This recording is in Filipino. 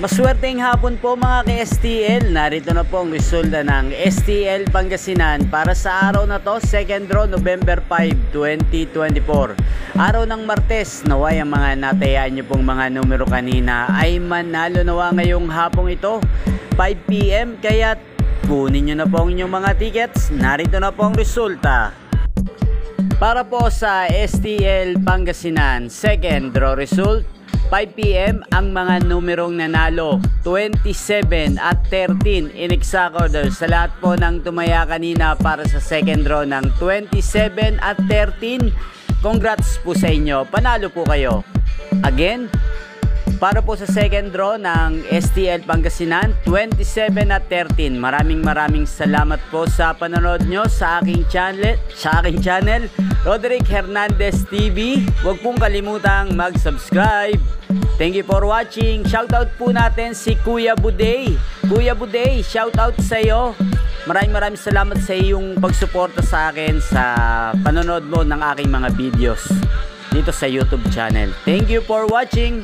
Maswerteng hapon po mga ka-STL. Narito na po ang resulta ng STL Pangasinan para sa araw na to, second draw, November 5, 2024. Araw ng Martes, naway ang mga natayaan nyo pong mga numero kanina ay manalo nawa ngayong hapong ito, 5 PM. Kaya kunin nyo na po ang inyong mga tickets. Narito na po ang resulta. Para po sa STL Pangasinan, second draw result, 5 PM ang mga numerong nanalo, 27 at 13 in exact order. Sa lahat po ng tumaya kanina para sa second draw ng 27 at 13, congrats po sa inyo, panalo po kayo. Again, para po sa second draw ng STL Pangasinan, 27 at 13. Maraming salamat po sa panonood nyo sa aking channel, Roderick Hernandez TV. Huwag pong kalimutang mag-subscribe. Thank you for watching. Shoutout po natin si Kuya Buday. Kuya Buday, shoutout sa iyo. Maraming salamat sa iyong pagsuporta sa akin sa panonood mo ng aking mga videos dito sa YouTube channel. Thank you for watching.